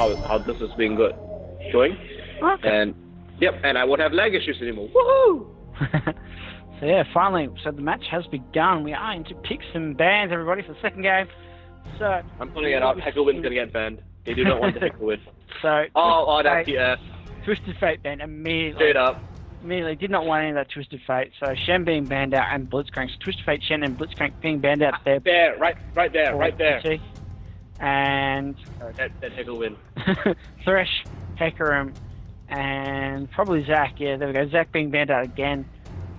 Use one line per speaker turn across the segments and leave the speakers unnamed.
how this has been going.
Okay.
And yep, and I won't have lag issues anymore. Woohoo!
So yeah, finally, so the match has begun. We are into picks and bans, everybody, for the second game. So
I'm putting it out. Hecklewin's gonna get banned. They do not want the Hecklewin.
So
That's TF.
Twisted Fate banned immediately.
Straight up.
Immediately did not want any of that Twisted Fate. So Shen being banned out and Blitzcrank. So Twisted Fate, Shen, and Blitzcrank being banned out there.
There, right there.
And
that Hecklewin.
Thresh, Hecarim, and probably Zach. Yeah, there we go. Zach being banned out again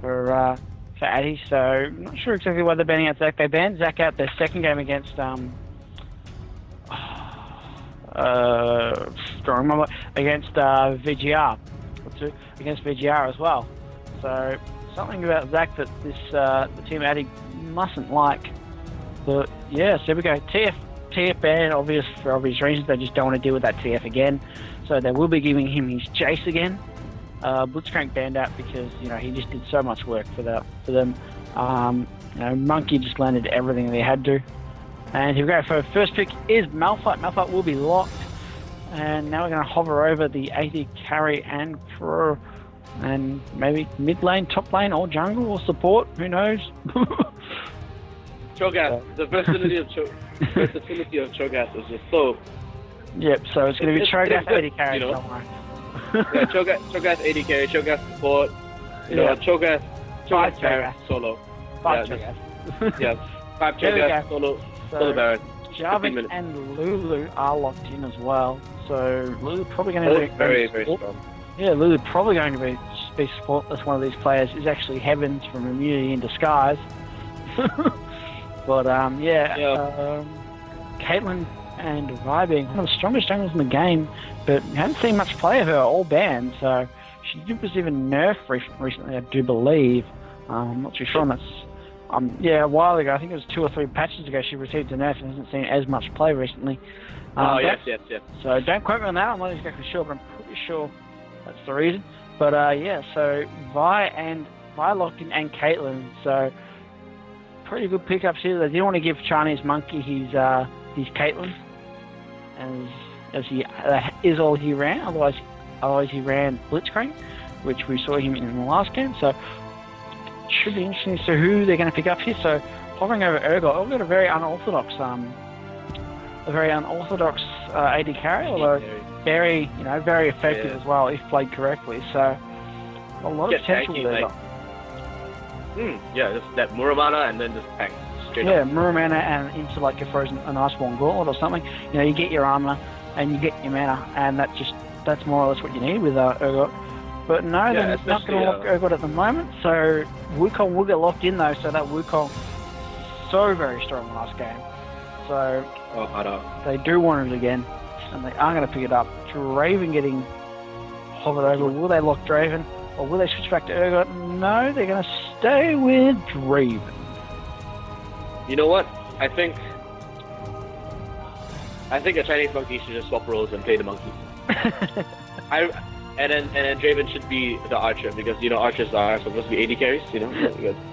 for Addie. So I'm not sure exactly why they're banning out Zach. They banned Zach out their second game against don't remember, against VGR. Against VGR as well. So something about Zach that this the team Addie mustn't like. But yeah, so here we go. TF ban, for obvious reasons. They just don't want to deal with that TF again. So they will be giving him his Jace again. Blitzcrank banned out because he just did so much work for them. Monkey just landed everything they had to. And here we go. For first pick is Malphite. Malphite will be locked. And now we're going to hover over the AD carry and pro, and maybe mid lane, top lane, or jungle, or support. Who knows?
Cho'Gath. The versatility of Cho'Gath is just so.
Yep. So it's going to be Cho'Gath AD carry somewhere.
Yeah, Cho'Gath AD carry, Cho'Gath support. Cho'Gath Baron solo.
5 Cho'Gath.
Yeah, 5 Cho'Gath solo Baron.
Jarvan and Lulu are locked in as well. So Lulu probably going to be
very strong.
Yeah, Lulu probably going to be support. That's one of these players is actually Heavens from Immunity in Disguise. But Caitlyn and Vi being one of the strongest junglers in the game, but haven't seen much play of her, all banned. So she did receive a nerf recently, I do believe. I'm not too sure on that's. A while ago, I think it was 2 or 3 patches ago, she received a nerf and hasn't seen as much play recently.
Yes.
So don't quote me on that, I'm not exactly sure, but I'm pretty sure that's the reason. But so Vi locked in and Caitlyn, so pretty good pickups here. They didn't want to give Chinese Monkey his Caitlyn, as he is all he ran, otherwise he ran Blitzcrank, which we saw him in the last game, so should be interesting as to who they're going to pick up here. So hovering over Urgot, I've got a very unorthodox AD carry, although very effective as well if played correctly. So a lot of potential there.
Just that Muramana and then just tank straight up.
Yeah, Muramana and into like a frozen an Iceborne Gauntlet or something. You get your armor and you get your mana, and that's more or less what you need with Urgot. But no, they're not going to lock Urgot at the moment, so Wukong will get locked in though, so that Wukong so very strong last game. So they do want it again, and they are going to pick it up. Draven getting hovered over. Will they lock Draven, or will they switch back to Urgot? No, they're going to stay with Draven.
You know what? I think a Chinese Monkey should just swap roles and play the monkey. And then Draven should be the archer, because archers are supposed to be AD carries.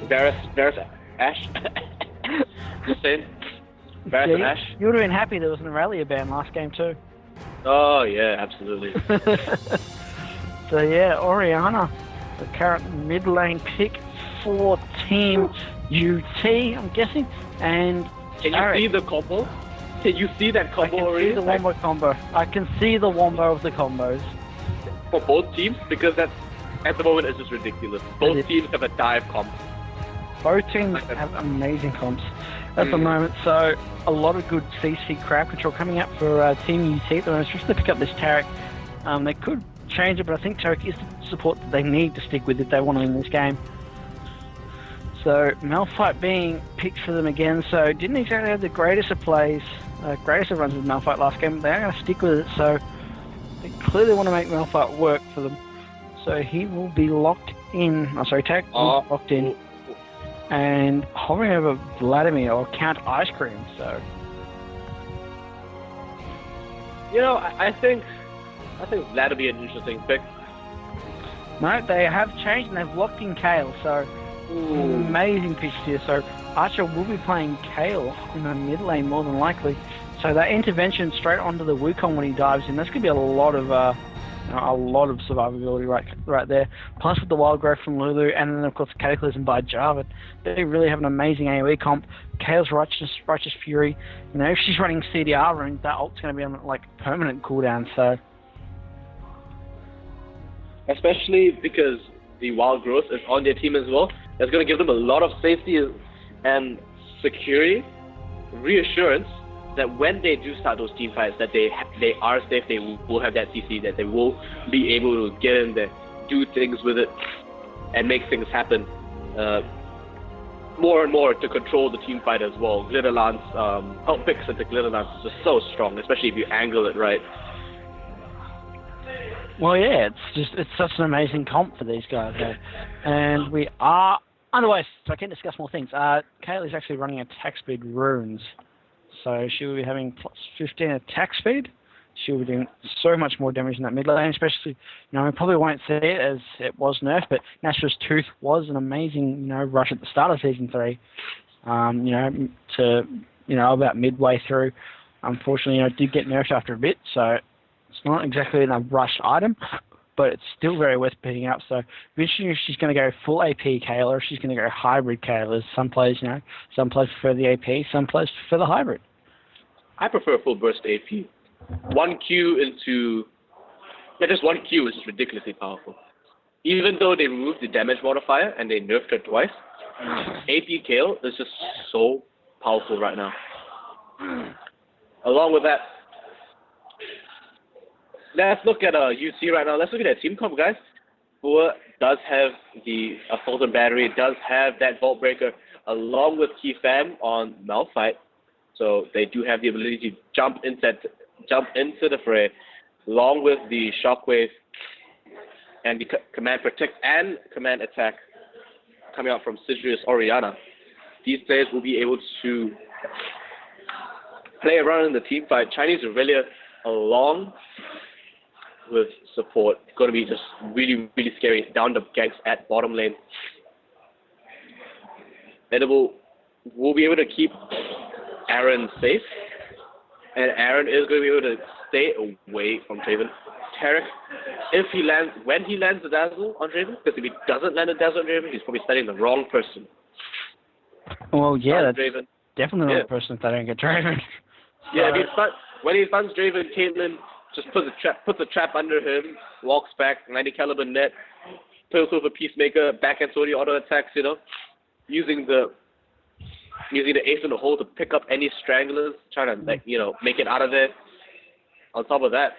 Varus, Ashe. Just saying. Varus and Ashe.
You would have been happy there was an Aurelia ban last game too.
Oh yeah, absolutely.
So yeah, Orianna, the current mid lane pick for Team UT, I'm guessing. And
can you see the combo? Can you see that combo?
I can see the wombo combo. I can see the wombo of the combos.
For both teams, because at the moment it's just ridiculous. Both teams have a dive comp.
Both teams have amazing comps at the moment, so a lot of good CC crowd control coming up for Team UT. They're supposed to pick up this Taric. They could change it, but I think Taric is the support that they need to stick with if they want to win this game. So Malphite being picked for them again, so didn't exactly have the greatest of plays, greatest of runs with Malphite last game, but they are going to stick with it, so they clearly want to make Malphite work for them. So he will be locked in. Taric will be locked in. And hovering over Vladimir or Count Ice Cream, so.
I think that'll be an interesting pick.
No, they have changed and they've locked in Kale, so amazing picks here. So Archer will be playing Kale in the mid lane more than likely. So that intervention straight onto the Wukong when he dives in, that's going to be a lot of survivability right there. Plus with the wild growth from Lulu, and then of course Cataclysm by Jarvan, they really have an amazing AoE comp. Kale's Righteous Fury, if she's running CDR runes, that ult's going to be on like permanent cooldown. So
especially because the wild growth is on their team as well, that's going to give them a lot of safety and security, reassurance that when they do start those team fights, that they are safe, they will have that CC, that they will be able to get in there, do things with it, and make things happen more and more to control the team fight as well. Glitter Lance, help picks into Glitter Lance is just so strong, especially if you angle it right.
Well, yeah, it's such an amazing comp for these guys, and we are underway, so I can discuss more things. Kaylee's actually running attack speed runes. So she will be having plus 15 attack speed. She will be doing so much more damage in that mid lane, especially, we probably won't see it as it was nerfed, but Nashor's Tooth was an amazing, rush at the start of Season 3, to, about midway through. Unfortunately, it did get nerfed after a bit, so it's not exactly a rush item, but it's still very worth picking up. So eventually if she's going to go full AP Kayle, or if she's going to go hybrid Kayle. As some players, some players prefer the AP, some players prefer the hybrid.
I prefer full burst AP. 1Q into... Yeah, just 1Q is just ridiculously powerful. Even though they removed the damage modifier and they nerfed her twice, AP Kayle is just so powerful right now. Along with that, let's look at UC right now. Let's look at that team comp, guys. Bua does have the Assault and Battery, does have that Vault Breaker, along with Key Fam on Malphite. So they do have the ability to jump into the fray, along with the Shockwave and the Command Protect and Command Attack coming out from Sidrius Oriana. These players will be able to play around in the team fight. Chinese Aurelia along with support going to be just really, really scary down the ganks at bottom lane. And we'll be able to keep Aaron safe, and Aaron is going to be able to stay away from Draven. Tarek, when he lands the Dazzle on Draven, because if he doesn't land the Dazzle on Draven, he's probably studying the wrong person.
Well, yeah, that's
Draven.
Definitely not the person if they don't get Draven.
Yeah, when he stuns Draven, Caitlyn just puts a trap under him, walks back, 90 caliber net, pulls over Peacemaker, backhand Swordy auto attacks, using the ace in the hole to pick up any stranglers, trying to make it out of there. On top of that,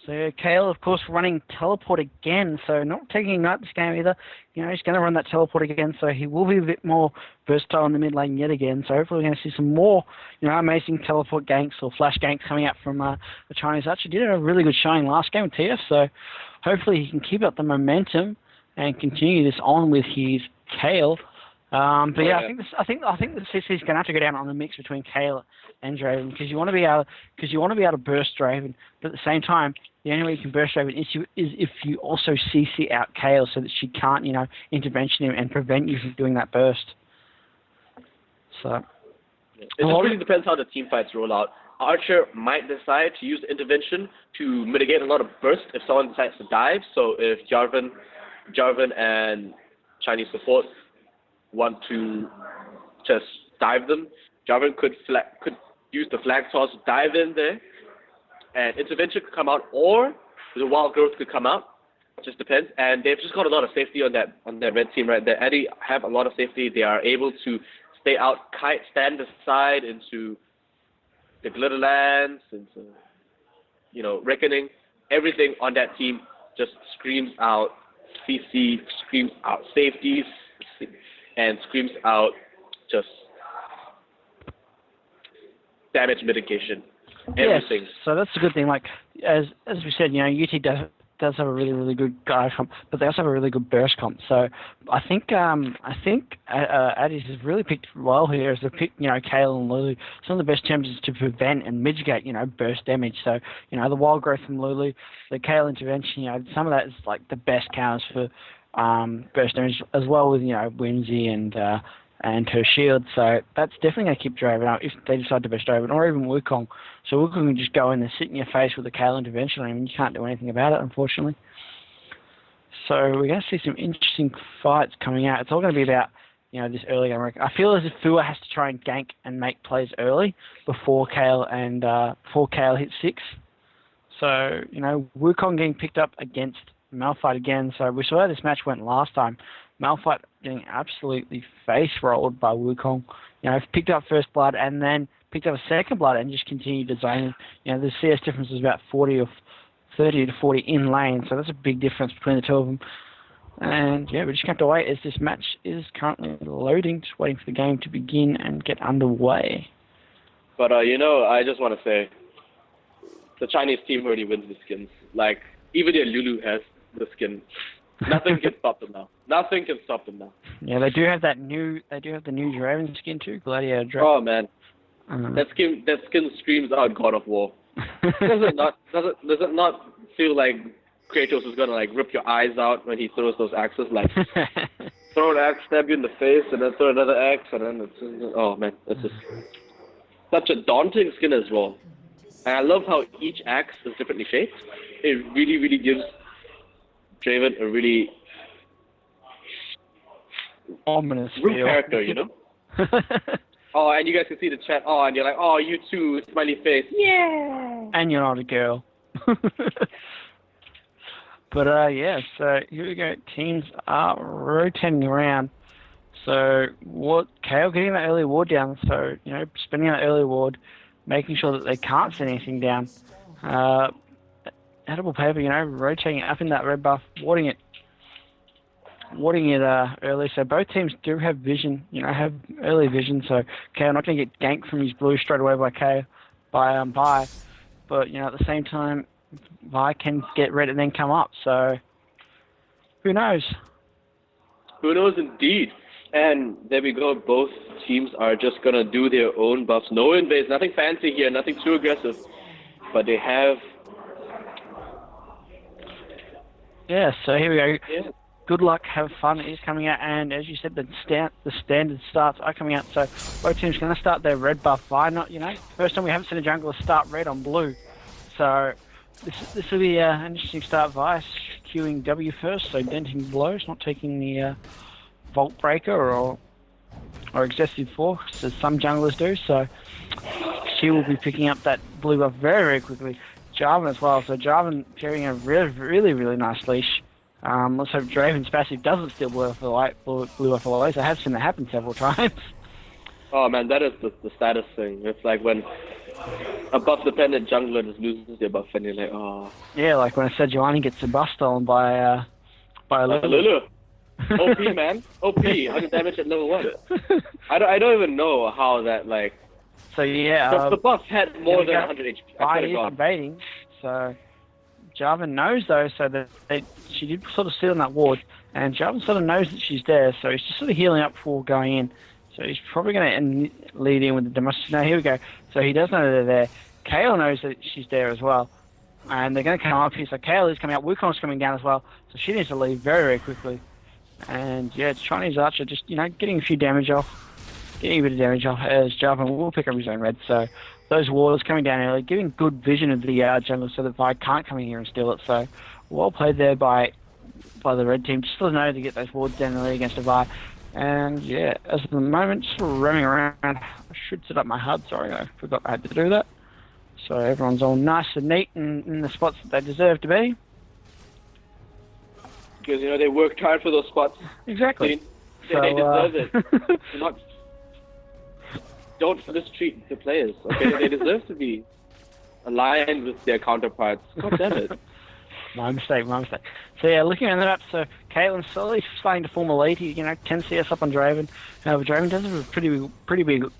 so Kayle, of course, running teleport again, so not taking Ignite this game either. He's going to run that teleport again, so he will be a bit more versatile in the mid lane yet again. So hopefully we're going to see some more, amazing teleport ganks or flash ganks coming out from the Chinese. Actually did a really good showing last game with TF, so hopefully he can keep up the momentum and continue this on with his Kayle. But yeah, I think the CC is going to have to go down on the mix between Kayle and Draven, because you want to be able to burst Draven, but at the same time, the only way you can burst Draven is if you also CC out Kayle so that she can't intervention him and prevent you from doing that burst. So
it just really depends how the team fights roll out. Archer might decide to use the intervention to mitigate a lot of burst if someone decides to dive. So if Jarvan and Chinese support want to just dive them, Jarvan could use the flag toss, dive in there, and intervention could come out, or the wild growth could come out. It just depends. And they've just got a lot of safety on that red team right there. Addie have a lot of safety. They are able to stay out, stand aside into the Glitterlands, into Reckoning. Everything on that team just screams out CC, screams out safeties, and screams out just damage mitigation. Everything.
Yes, so that's a good thing. Like as we said, UT does have a really, really good guy comp, but they also have a really good burst comp. So I think Addie has really picked well here as to pick Kayle and Lulu, some of the best champions to prevent and mitigate burst damage. So the wild growth from Lulu, the Kayle intervention, some of that is like the best counters for burst damage, as well with Whimsy and and her shield. So that's definitely going to keep Draven up if they decide to best Draven, or even Wukong. So Wukong can just go in and sit in your face with a Kayle intervention. I mean, you can't do anything about it, unfortunately. So we're going to see some interesting fights coming out. It's all going to be about, this early game. I feel as if Fua has to try and gank and make plays early before Kayle hits 6. So, Wukong getting picked up against Malphite again. So we saw how this match went last time. Malphite getting absolutely face rolled by Wukong. Picked up first blood and then picked up a second blood and just continued to zone. The CS difference was about 30 to 40 in lane. So that's a big difference between the two of them. And we just have to wait as this match is currently loading, just waiting for the game to begin and get underway.
But, I just want to say, the Chinese team already wins the skins. Like, even their Lulu has the skin. Nothing can stop them now. Nothing can stop them now.
Yeah, they do have the new Draven skin too, Gladiator Draven.
Oh man, that skin screams out God of War. Does it not feel like Kratos is gonna rip your eyes out when he throws those axes? Throw an axe, stab you in the face, and then throw another axe, and then oh man, it's just such a daunting skin as well. And I love how each axe is differently shaped. It really, really gives Draven a really
ominous
real
feel.
character, Oh, and you guys can see the chat. Oh, and you're like, oh, you too, smiley face. Yeah.
And you're not a girl. But so here we go. Teams are rotating around. So Kayle getting that early ward down. So spending that early ward, making sure that they can't send anything down. Edible paper, rotating up in that red buff, warding it early. So both teams do have vision, have early vision. So Kayle not going to get ganked from his blue straight away by Vi. But at the same time, Vi can get red and then come up. So who knows?
Who knows indeed. And there we go. Both teams are just going to do their own buffs. No invades, nothing fancy here, nothing too aggressive. But they have...
Yeah, so here we go.
Yeah.
Good luck, have fun is coming out. And as you said, the standard starts are coming out. So both teams are going to start their red buff. Vi not, first time we haven't seen a jungler start red on blue. So this will be an interesting start. Vi queuing W first, so denting blows, not taking the... Vault Breaker or Excessive Force, as some junglers do, so she will be picking up that blue buff very, very quickly. Jarvan as well, so Jarvan carrying a really, really, really nice leash. Let's hope Draven's passive doesn't steal blue off the away, so I have seen that happen several times.
Oh man, that is the saddest thing. It's like when a buff-dependent jungler just loses their buff and you're like, oh. Yeah,
like when Sejuani gets a buff stolen by
Lulu. OP, man. OP. 100 damage at level 1. I don't even know how that,
So, yeah.
The buff had more than 100 HP.
Vi is invading, so... Jarvan knows, though, so that she did sort of sit on that ward, and Jarvan sort of knows that she's there, so he's just sort of healing up before going in. So he's probably going to lead in with the demonstration. Now, here we go. So he does know they're there. Kayle knows that she's there as well. And they're going to come up here. So Kayle is coming out. Wukong's coming down as well. So she needs to leave very, very quickly. And yeah, it's Chinese Archer just, getting a few damage off. Getting a bit of damage off as Jarvan will pick up his own red. So those wards coming down early, giving good vision of the jungle so that Vi can't come in here and steal it. So well played there by the red team. Just to know to get those wards down early against a Vi. And yeah, as of the moment, just roaming around. I should set up my HUD. Sorry, I forgot I had to do that. So everyone's all nice and neat in the spots that they deserve to be.
Because, they worked hard for those spots.
Exactly.
They deserve it. Don't mistreat the players, okay? They deserve to be aligned with their counterparts. God damn it.
My mistake. So yeah, looking at the map, so Caitlyn's slowly starting to form a lead. 10 CS up on Draven. However, Draven does have a pretty big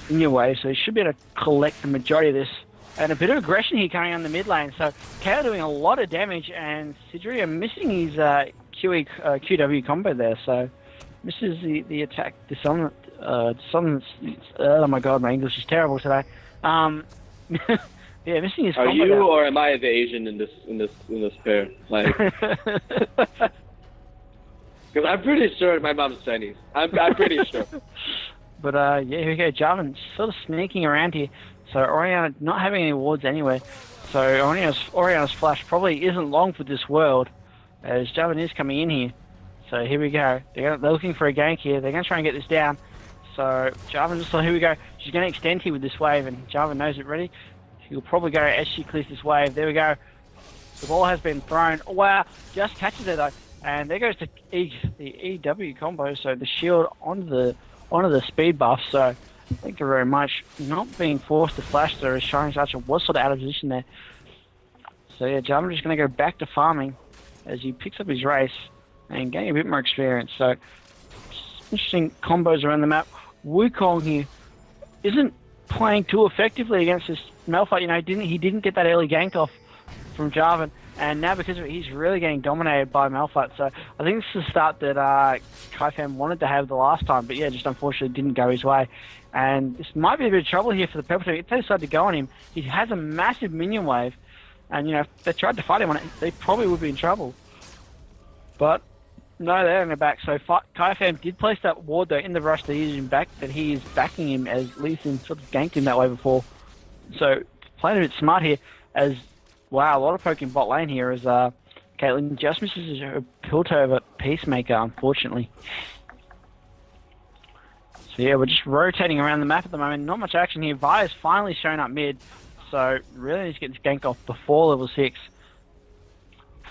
in your way, so he should be able to collect the majority of this. And a bit of aggression here coming on the mid lane. So Kayle doing a lot of damage, and Sidria missing his QW combo there. So misses the attack. Dissonance. Oh my god, my English is terrible today. Yeah, missing his combo.
Are you or am I the Asian in this pair? Because I'm pretty sure my mom's Chinese. I'm pretty sure.
But yeah, here we go. Jarvan sort of sneaking around here. So Oriana not having any wards anyway. So Oriana's flash probably isn't long for this world, as Jarvan is coming in here. So here we go. They're looking for a gank here. They're going to try and get this down. So Jarvan just thought, here we go. She's going to extend here with this wave, and Jarvan knows it ready. She'll probably go as she clears this wave. There we go. The ball has been thrown. Oh, wow, just catches it though. And there goes the EW combo. So the shield onto the speed buff. So thank you very much. Not being forced to flash there as Shining Archer was sort of out of position there. So yeah, Jarvan just going to go back to farming as he picks up his race and gain a bit more experience. So interesting combos around the map. Wukong here isn't playing too effectively against this Malphite. You know, he didn't get that early gank off from Jarvan, and now because of it, he's really getting dominated by Malphite. So I think this is the start that Kaifam wanted to have the last time, but yeah, just unfortunately didn't go his way. And this might be a bit of trouble here for the Purple Team. If they decide to go on him, he has a massive minion wave, and you know, if they tried to fight him on it, they probably would be in trouble. But no, they're in the back. So Kaifam did place that ward though in the rush that he's in back, that he is backing him as Lee Sin sort of ganked him that way before. So playing a bit smart here as, wow, a lot of poking bot lane here as Caitlyn just misses her Piltover Peacemaker, unfortunately. So yeah, we're just rotating around the map at the moment. Not much action here. Vi's finally shown up mid, so really needs to get this gank off before level 6.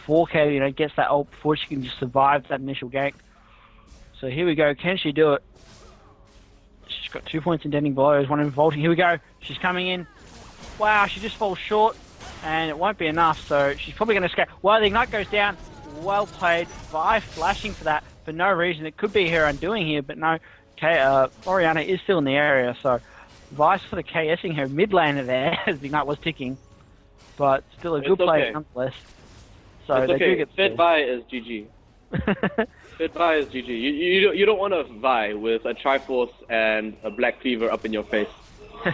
4K, you know, gets that ult before she can just survive that initial gank. So here we go. Can she do it? She's got 2 points in deadening blows, 1 in vaulting. Here we go. She's coming in. Wow, she just falls short, and it won't be enough. So she's probably going to escape. Well, the ignite goes down. Well played. Vi flashing for that for no reason. It could be her undoing here, but no. Oriana is still in the area, so Vi's sort of KSing her mid laner there as the ignite was ticking, but still a good play nonetheless. So
it's
they
okay.
do get
Fit Vi is GG. Fit Vi is GG. You don't want to Vi with a Triforce and a Black Cleaver up in your face.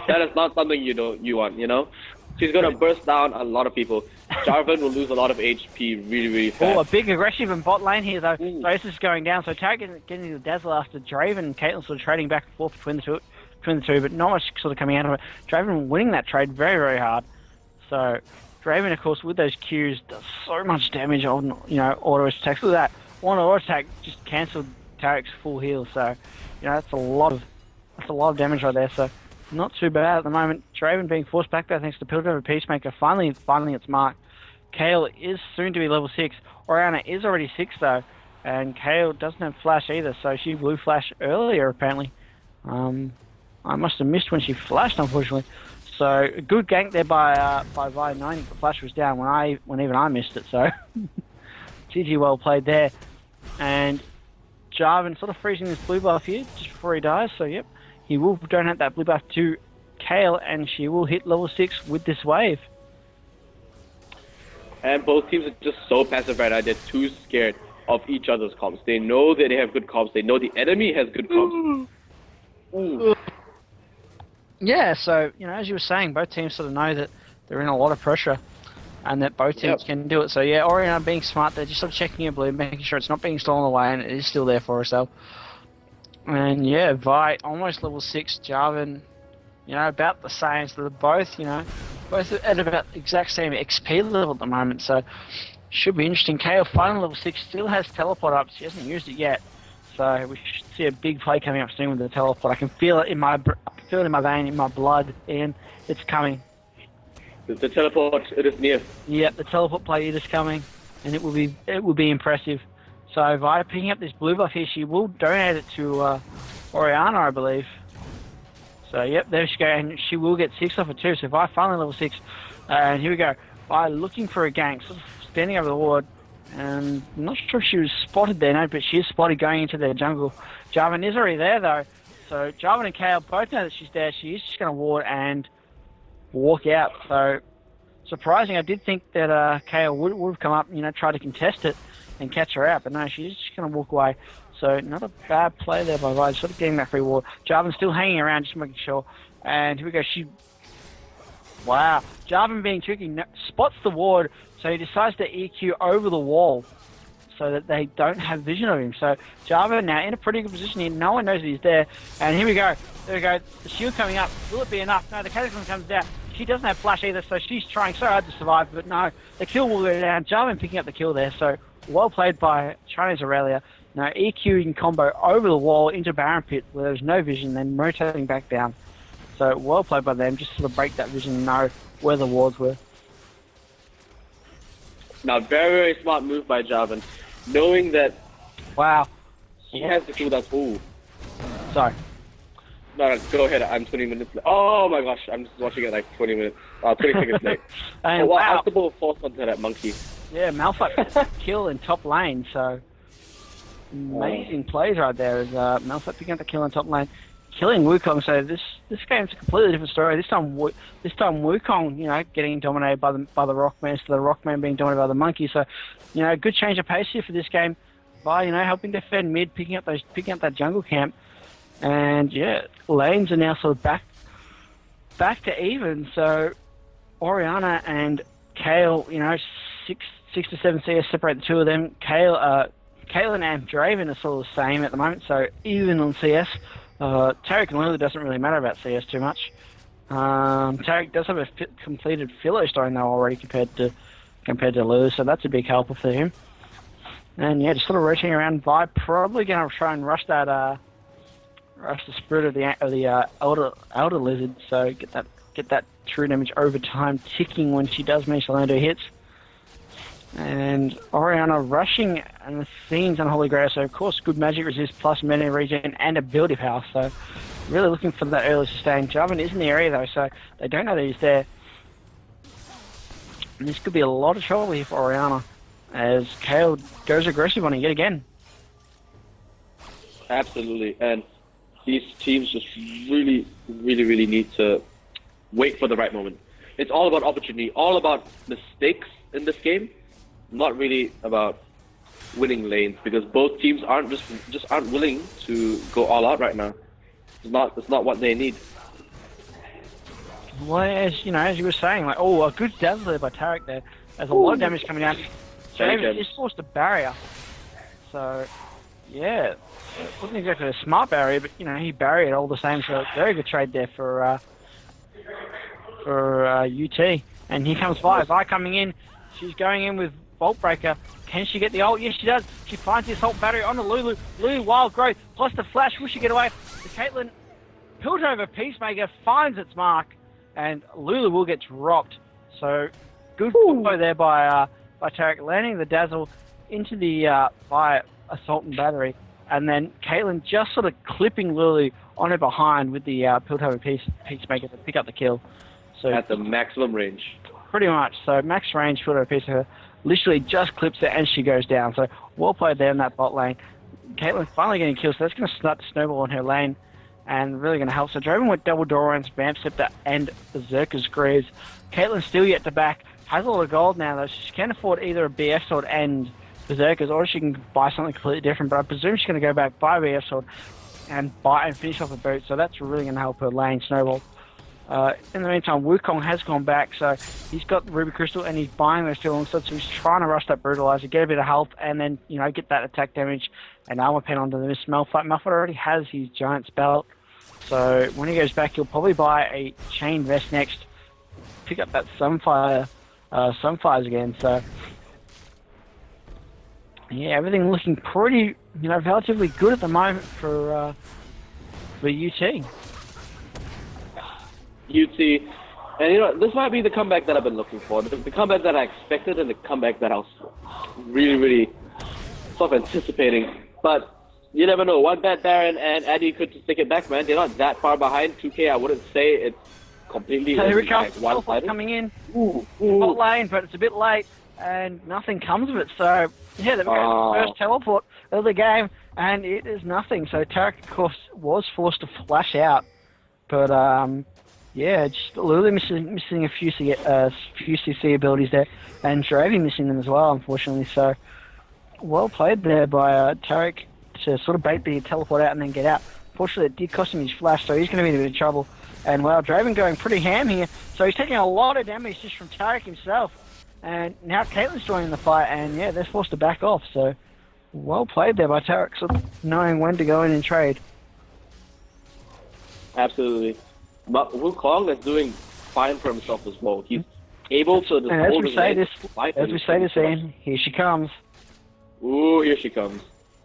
That is not something you want. You know, she's gonna burst down a lot of people. Jarvan will lose a lot of HP really fast.
Oh, a big aggressive in bot lane here though. So this is going down. So Tarek getting the dazzle after Draven and Caitlyn sort of trading back and forth between the two, but not much sort of coming out of it. Draven winning that trade very hard. So Draven, of course, with those Qs, does so much damage on, you know, auto attacks. Look at that. One auto attack just cancelled Tarek's full heal. So, you know, that's a lot of damage right there. So, not too bad at the moment. Draven being forced back there thanks to Piltover Peacemaker. Finally its mark. Kayle is soon to be level 6. Oriana is already 6 though, and Kayle doesn't have flash either. So she blew flash earlier apparently. I must have missed when she flashed, unfortunately. So a good gank there by Vi, knowing the flash was down when even I missed it. So GG, well played there. And Jarvan sort of freezing this blue buff here just before he dies. So yep, he will donate that blue buff to Kayle, and she will hit level 6 with this wave.
And both teams are just so passive right now. They're too scared of each other's comps. They know that they have good comps. They know the enemy has good comps. Ooh.
Yeah, so, you know, as you were saying, both teams sort of know that they're in a lot of pressure and that both teams can do it. So, yeah, Oriana being smart, they're just sort of checking her blue, making sure it's not being stolen away and it is still there for herself. And, yeah, Vi, almost level 6, Jarvan, you know, about the same. So they're both, you know, both at about the exact same XP level at the moment. So, should be interesting. Kayle, final level 6, still has teleport up. She hasn't used it yet. So, we should see a big play coming up soon with the teleport. I can feel it in my vein, in my blood, and it's coming.
The teleport, it is near.
Yep, the teleport play is coming, and it will be impressive. So Vi picking up this blue buff here, she will donate it to Oriana, I believe. So yep, there she goes, and she will get 6 off it too. So Vi finally level 6, and here we go. Vi looking for a gank, sort of standing over the ward, and I'm not sure if she was spotted there, no, but she is spotted going into their jungle. Jarvan is already there though. So Jarvan and Kayle both know that she's there. She is just going to ward and walk out. So surprising. I did think that Kayle would have come up, you know, try to contest it and catch her out. But no, she's just going to walk away. So not a bad play there by Vi, sort of getting that free ward. Jarvan still hanging around, just making sure. And here we go. Wow. Jarvan being tricky, spots the ward, so he decides to EQ over the wall. so that they don't have vision of him. So Jarvan now in a pretty good position here. No one knows he's there. And here we go. There we go. The shield coming up. Will it be enough? No, the Cataclysm comes down. She doesn't have flash either, so she's trying so hard to survive. But no, the kill will go down. Jarvan picking up the kill there. So well played by Chinese Aurelia. Now EQing combo over the wall into Baron Pit where there's no vision, then rotating back down. So well played by them, just to sort of break that vision and know where the wards were.
Now, very, very smart move by Jarvan, knowing that
wow,
he has the cooldown. Ooh.
Sorry.
No, go ahead. I'm 20 minutes late. Oh my gosh, I'm just watching it like 20 minutes. 20 seconds late.
And
wow. Wow. Force onto that monkey.
Yeah, Malphite kill in top lane, so amazing plays right there. Is Malphite picking up the kill in top lane, killing Wukong. So this game's a completely different story. This time Wukong, you know, getting dominated by the Rockman, instead of the Rockman being dominated by the monkey. So, you know, good change of pace here for this game by, you know, helping defend mid, picking up that jungle camp. And yeah, lanes are now sort of back to even. So Orianna and Kayle, you know, 6 to 7 CS separate the two of them. Caitlyn and Draven are sort of the same at the moment, so even on CS. Taric and Lulu doesn't really matter about CS too much. Taric does have a completed filler story though already compared to Lulu, so that's a big helper for him. And yeah, just sort of rotating around. Vi probably going to try and rush the spirit of the elder lizard, so get that true damage over time ticking when she does manage to land her hits. And Orianna rushing and the Fiend's Unholy Grail, so of course good magic resist plus mana regen and ability power, so really looking for that early sustain. Jarvan is in the area though, so they don't know that he's there. And this could be a lot of trouble here for Orianna as Kayle goes aggressive on him yet again.
Absolutely, and these teams just really need to wait for the right moment. It's all about opportunity, all about mistakes in this game, not really about winning lanes, because both teams aren't willing to go all out right now. It's not what they need.
Well, as you were saying, like, a good dazzle there by Taric there. There's a lot of damage coming down. Draven just forced a barrier. So, yeah, it wasn't exactly a smart barrier, but he barriered all the same. So very good trade there for UT. And here comes Vi coming in. She's going in with Vault Breaker. Can she get the ult? Yes, she does. She finds the assault battery on the Lulu. Lulu wild growth plus the flash. Will she get away? The Caitlyn Piltover Peacemaker finds its mark, and Lulu will get dropped. So good combo there by Taric, landing the dazzle into the by assault and battery, and then Caitlyn just sort of clipping Lulu on her behind with the Piltover Peacemaker to pick up the kill. So
at the maximum range.
Pretty much. So max range Piltover Peacemaker literally just clips it and she goes down. So well played there in that bot lane. Caitlyn finally getting killed, so that's going to start to snowball on her lane and really going to help. So Draven with double Doran's, Vamp Scepter, and Berserker's Greaves. Caitlyn still yet to back. Has a lot of gold now though, so she can afford either a BF sword and Berserkers, or she can buy something completely different. But I presume she's going to go back, buy a BF sword, and finish off a boot. So that's really going to help her lane snowball. In the meantime, Wukong has gone back, so he's got the Ruby Crystal and he's buying those two alongside, so he's trying to rush that Brutalizer, get a bit of health, and then, get that attack damage and armor pen onto the Malphite. Malphite already has his Giant Spell, so when he goes back, he'll probably buy a Chain Vest next, pick up that Sunfires again, so yeah, everything looking pretty, relatively good at the moment for UT.
UT, and this might be the comeback that I've been looking for, the comeback that I expected, and the comeback that I was really sort of anticipating. But you never know. One bad Baron and Addie could just take it back, man. They're not that far behind. 2K, I wouldn't say it's completely one-sided.
Coming in, bot lane, but it's a bit late, and nothing comes of it. So yeah, they've got the first teleport of the game, and it is nothing. So Taric, of course, was forced to flash out, but yeah, just Lulu missing a few CC abilities there, and Draven missing them as well, unfortunately. So, well played there by Taric to sort of bait the teleport out and then get out. Fortunately, it did cost him his flash, so he's going to be in a bit of trouble. And Draven going pretty ham here, so he's taking a lot of damage just from Taric himself. And now Caitlin's joining the fight, and yeah, they're forced to back off. So well played there by Tarek, sort of knowing when to go in and trade.
Absolutely. But Wukong is doing fine for himself as well. He's able to just
And as
hold
we
his
say
leg,
this,
fight
as
and
we say this, Ian, here she comes.
Ooh, here she comes.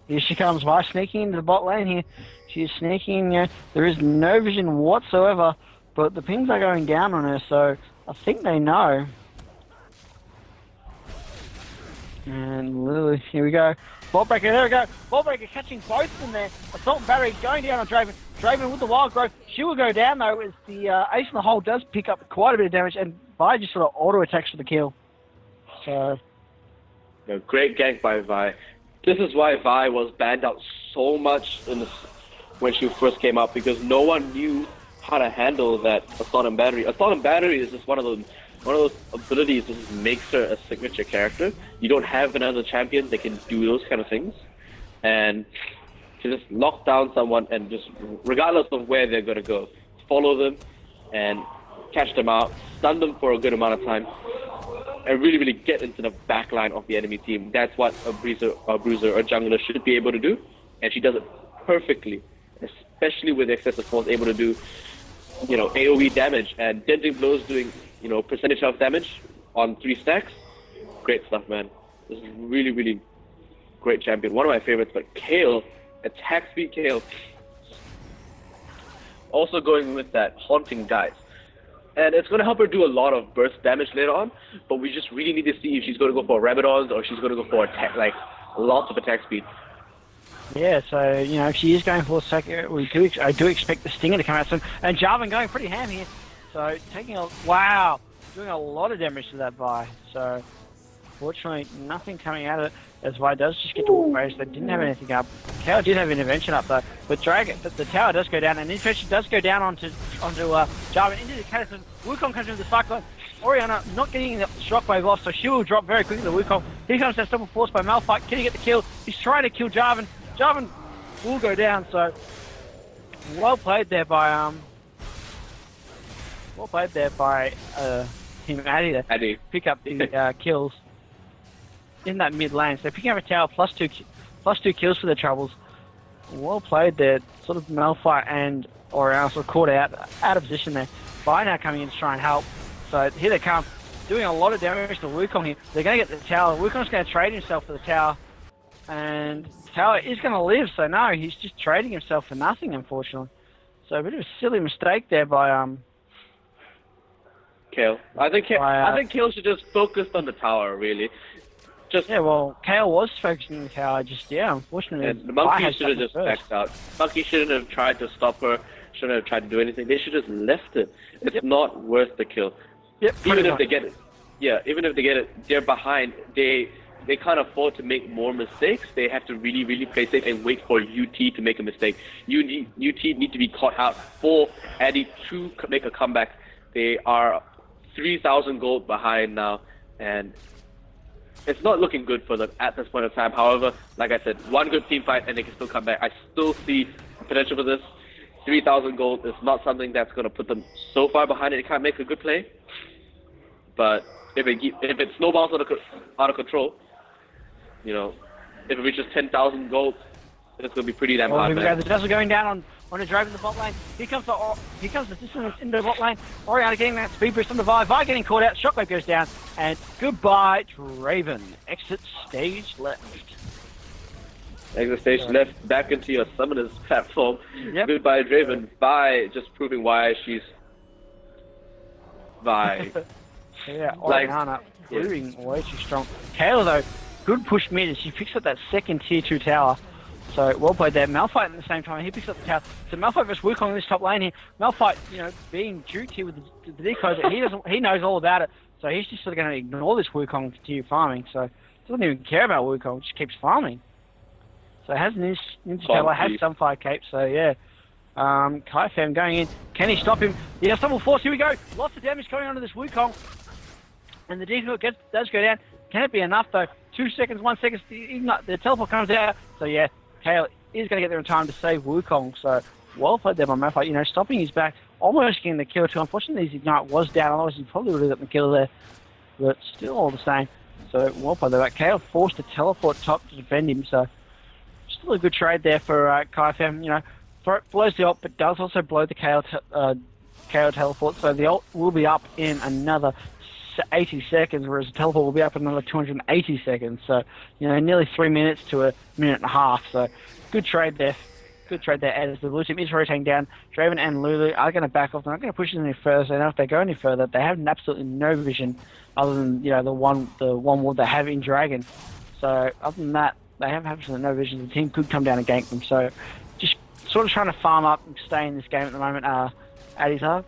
Here she comes by sneaking into the bot lane here. She's sneaking. There is no vision whatsoever, but the pings are going down on her, so I think they know. And Lily, here we go. Ball breaker, there we go. Ball breaker catching both of them there. Assault Battery going down on Draven. Draven with the wild growth. She will go down though, as the ace in the hole does pick up quite a bit of damage, and Vi just sort of auto attacks for the kill. So,
Great gank by Vi. This is why Vi was banned out so much when she first came out, because no one knew how to handle that Assault and Battery. Assault and Battery is just one of those abilities that just makes her a signature character. You don't have another champion that can do those kind of things. And to just lock down someone and just, regardless of where they're going to go, follow them and catch them out, stun them for a good amount of time, and really, really get into the back line of the enemy team. That's what a bruiser or jungler should be able to do, and she does it perfectly, especially with excessive force, able to do, AoE damage, and denting blows doing, percentage of damage on 3 stacks. Great stuff, man. This is really, really great champion. One of my favorites, but Kayle, attack speed Kayle. Also going with that haunting dice. And it's going to help her do a lot of burst damage later on, but we just really need to see if she's going to go for Rabadons or she's going to go for attack, like lots of attack speed.
yeah, so, if she is going for a second, I do expect the Stinger to come out soon. And Jarvan going pretty ham here. So, doing a lot of damage to that Vi. So, fortunately, nothing coming out of it, as Vi does just get to walk race. They didn't have anything up. Kayle did have intervention up though, but the tower does go down, and intervention does go down onto Jarvan into the Cataclysm. Wukong comes into the cyclone. Orianna not getting the shockwave off, so she will drop very quickly to Wukong. Here comes that double force by Malphite. Can he get the kill? He's trying to kill Jarvan. Jarvan will go down, so well played there by Team Addie there.
Addie.
Pick up the kills in that mid lane. So picking up a tower plus two kills for the troubles. Well played there. Sort of Malphite and Orianna sort of caught out of position there. Vi now coming in to try and help. So here they come, doing a lot of damage to Wukong here. They're going to get the tower. Wukong's going to trade himself for the tower. And the tower is going to live, so no, he's just trading himself for nothing, unfortunately. So a bit of a silly mistake there by
Kayle. I think Kayle should just focus on the tower, really.
Kayle was focusing on the tower, unfortunately.
And the monkey should have just backed out. Monkey shouldn't have tried to stop her, shouldn't have tried to do anything. They should have just left it. It's not worth the kill.
Yep,
even if they get it, they're behind. They can't afford to make more mistakes. They have to really, really play safe and wait for UT to make a mistake. UT need to be caught out for Addie to make a comeback. They are 3,000 gold behind now, and it's not looking good for them at this point in time. However, like I said, one good team fight and they can still come back. I still see potential for this. 3,000 gold is not something that's going to put them so far behind it. They can't make a good play. But if it snowballs out of control, if it reaches 10,000 gold, it's going to be pretty damn hard.
The Dazzle going down on a drive in the bot lane. Here comes the distance in the bot lane. Orianna getting that speed boost on the Vi. Vi getting caught out. Shockwave goes down. And goodbye, Draven. Exit stage left.
Exit stage left. Back into your summoner's platform.
Yep.
Goodbye, Draven. Vi just proving why she's Vi.
Yeah, Orianna proving way too strong. Kayle though, good push mid as she picks up that second tier 2 tower. So well played there. Malphite at the same time, he picks up the tower. So Malphite versus Wukong in this top lane here. Malphite, being duped here with the decoys, he knows all about it. So he's just sort of going to ignore this Wukong and continue farming. So doesn't even care about Wukong, just keeps farming. So has Ninja Tower, has some fire cape. So yeah, Kai Fam going in. Can he stop him? Yeah, double force. Here we go. Lots of damage going on to this Wukong, and the decoy does go down. Can it be enough though? 2 seconds, 1 second. The teleport comes out. So yeah, Kayle is going to get there in time to save Wukong. So well played there by Malphite. Stopping his back, almost getting the kill too. Unfortunately, his ignite was down. Otherwise, he probably would have got the kill there. but still all the same. So well played there. KO forced to teleport top to defend him, so still a good trade there for Kaifem. You know, blows the ult, but does also blow the KO teleport, so the ult will be up in another 80 seconds, whereas the teleport will be up in another 280 seconds. So, you know, nearly 3 minutes to a minute and a half. So, good trade there. Good trade there as the blue team is rotating down. Draven and Lulu are going to back off. They're not going to push it any further. So now if they go any further, they have absolutely no vision other than, you know, the one ward they have in Dragon. So other than that, they have absolutely no vision. The team could come down and gank them. So just sort of trying to farm up and stay in this game at the moment. Addie's up.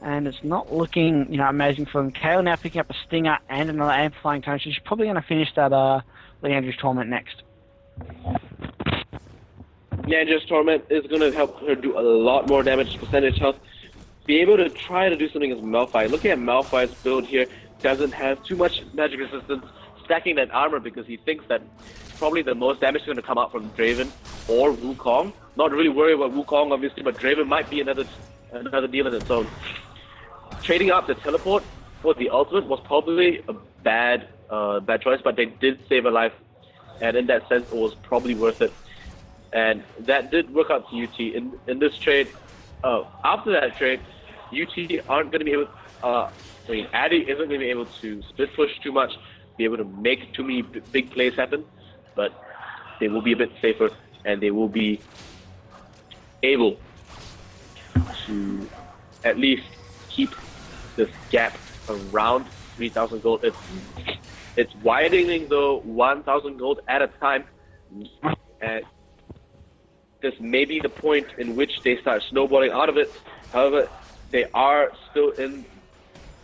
And it's not looking, you know, amazing for them. Kale now picking up a Stinger and another Amplifying Tone. She's probably going to finish that Leandra's Torment next.
Leandra's Torment is going to help her do a lot more damage, percentage health, be able to try to do something as Malphite. Looking at Malphite's build here, doesn't have too much magic resistance, stacking that armor because he thinks that probably the most damage is going to come out from Draven or Wukong. Not really worried about Wukong, obviously, but Draven might be another deal in its own. Trading up the teleport for the ultimate was probably a bad choice, but they did save a life, and in that sense, it was probably worth it. And that did work out to UT in this trade. After that trade, UT aren't going to be able. Addie isn't going to be able to split push too much, be able to make too many big plays happen, but they will be a bit safer, and they will be able to at least keep this gap around 3,000 gold. It's widening though 1,000 gold at a time, and this may be the point in which they start snowballing out of it. However, they are still in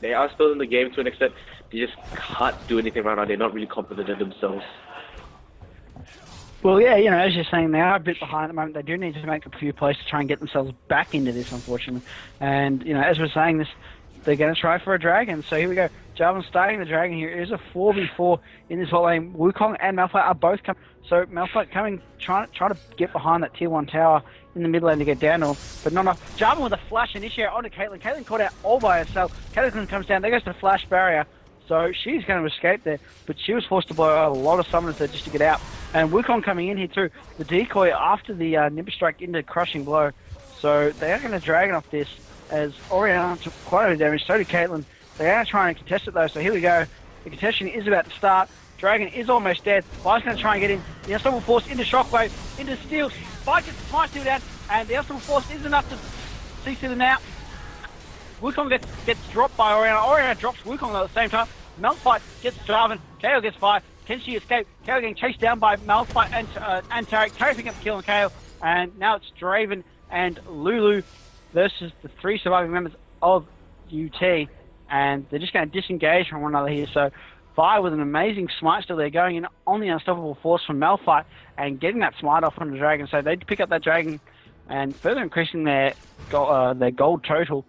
the game to an extent. They just can't do anything right now. They're not really confident in themselves.
Well, yeah, you know, as you're saying, they are a bit behind at the moment. They do need to make a few plays to try and get themselves back into this, unfortunately. And, you know, as we're saying this, they're going to try for a dragon. So here we go. Jarvan starting the dragon here. It is a 4v4 in this bot lane. Wukong and Malphite are both coming. So Malphite coming, trying to get behind that tier 1 tower in the mid lane to get down to him, but not enough. Jarvan with a flash initiate onto Caitlyn. Caitlyn caught out all by herself. Caitlyn comes down. There goes the flash barrier. So she's going to escape there, but she was forced to blow out a lot of summoners there just to get out. And Wukong coming in here too. The decoy after the Nimbus Strike into Crushing Blow. So they are going to dragon off this as Orianna took quite a bit of damage. So did Caitlyn. They are trying to contest it though. So here we go. The contestation is about to start. Dragon is almost dead. Vi's going to try and get in. The Unstoppable Force into Shockwave, into Steel. Vi gets the Smite Steel down, and the Unstoppable Force is enough to CC them out. Wukong gets dropped by Orianna. Orianna drops Wukong at the same time. Malphite gets Jarvan. KO gets Vi. Can she escape? KO getting chased down by Malphite and Taric. Taric picking up the kill on KO. And now it's Draven and Lulu versus the 3 surviving members of UT. And they're just going to disengage from one another here. So Vi with an amazing smite still there, going in on the Unstoppable Force from Malphite and getting that smite off on the dragon. So they pick up that dragon and further increasing their gold total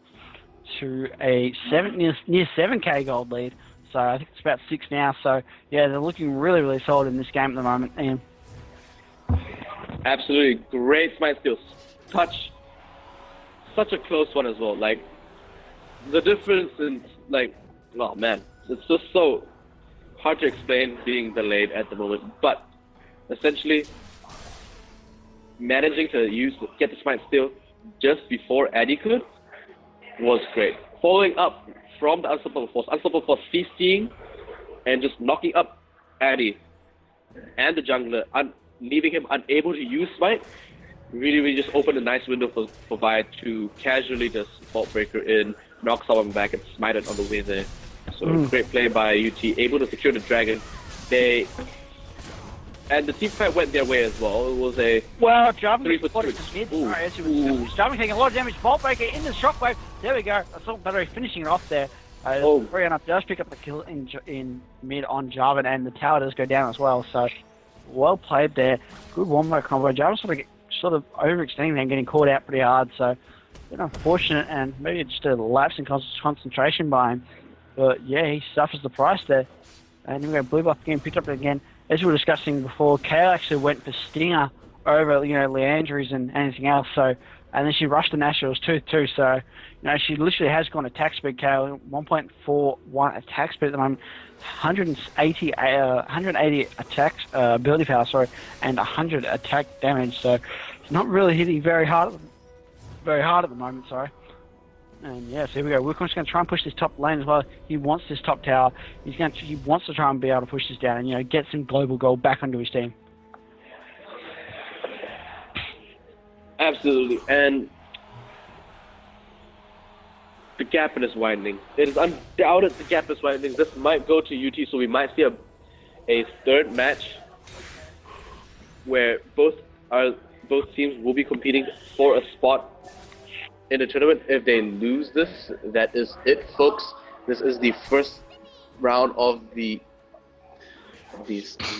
to a near 7k gold lead. So I think it's about 6 now. So yeah, they're looking really, really solid in this game at the moment. Ian.
Absolutely great smite skills. Such a close one as well. Like the difference in oh man, it's just so hard to explain being delayed at the moment. But essentially, managing to get the smite steal just before Addie could was great. Following up from the Unstoppable Force feasting and just knocking up Addie and the jungler, leaving him unable to use smite, really just opened a nice window for Vi to casually just Vault Breaker in, knock someone back and smite it on the way there. So great play by UT, able to secure the dragon. And the team fight went their way as well. It was a
Jarvan
3 for 3.
Jarvan taking a lot of damage. Vault Breaker in the Shockwave. There we go. Assault Battery finishing it off there. Orianna does pick up the kill in mid on Jarvan, and the tower does go down as well. So well played there. Good wombo combo. Jarvan sort of overextending there and getting caught out pretty hard. So a bit unfortunate, and maybe just a lapse in concentration by him. But yeah, he suffers the price there. And then we go blue buff again, picked up it again. As we were discussing before, Kale actually went for Stinger over, Leandries and anything else. So and then she rushed the Nationals 2-2. So, you know, she literally has gone attack speed, Kale. 1.41 attack speed at the moment. 180 attack ability power, sorry, and 100 attack damage. So, it's not really hitting very hard at the moment, sorry. And yeah, so here we go. Wukong's going to try and push this top lane as well. He wants this top tower. He wants to try and be able to push this down and, you know, get some global gold back onto his team.
Absolutely, and the gap is widening. It is undoubted the gap is widening. This might go to UT, so we might see a third match where both teams will be competing for a spot in the tournament. If they lose this, that is it, folks. This is the first round of the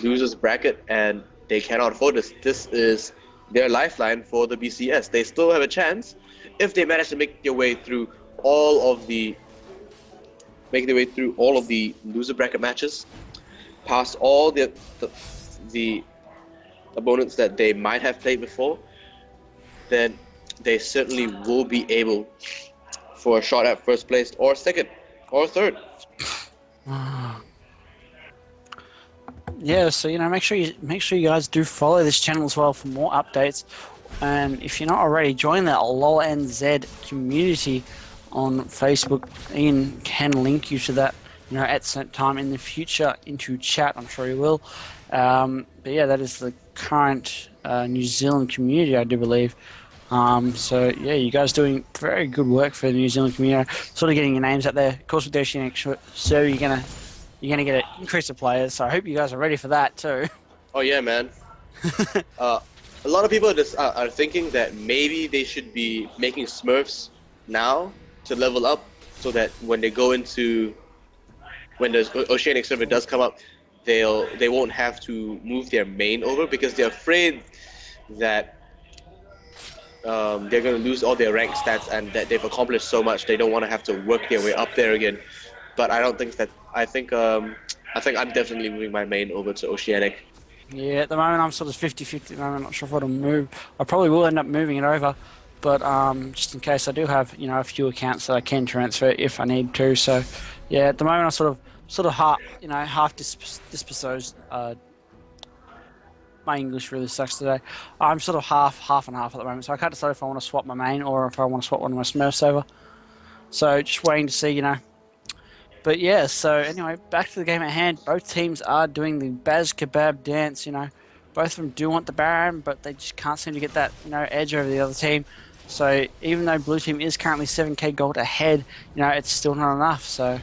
losers bracket, and they cannot afford this. This is their lifeline for the BCS. They still have a chance if they manage to make their way through all of the loser bracket matches, past all the opponents that they might have played before. Then they certainly will be able for a shot at first place or second or third.
Yeah, so, you know, make sure you guys do follow this channel as well for more updates. And if you're not already, join that LOLNZ community on Facebook. Ian can link you to that, you know, at some time in the future into chat. I'm sure he will. But yeah, that is the current New Zealand community, I do believe. So yeah, you guys doing very good work for the New Zealand community. Sort of getting your names out there. Of course, with the Oceanic server, you're gonna get an increase of players. So I hope you guys are ready for that too.
Oh yeah, man. A lot of people are thinking that maybe they should be making Smurfs now to level up, so that when the Oceanic server does come up, they won't have to move their main over, because they're afraid that they're going to lose all their rank stats and that they've accomplished so much. They don't want to have to work their way up there again. But I don't think that. I think I'm definitely moving my main over to Oceanic.
Yeah, at the moment I'm sort of 50-50 at the moment. I'm not sure if it'll move. I probably will end up moving it over, but just in case, I do have, you know, a few accounts that I can transfer if I need to. So yeah, at the moment I'm sort of half disposed. My English really sucks today. I'm sort of half and half at the moment, so I can't decide if I want to swap my main or if I want to swap one of my Smurfs over. So just waiting to see, you know. But yeah, so anyway, back to the game at hand. Both teams are doing the Baz Kebab dance, you know. Both of them do want the Baron, but they just can't seem to get that, you know, edge over the other team. So even though blue team is currently 7k gold ahead, you know, it's still not enough. So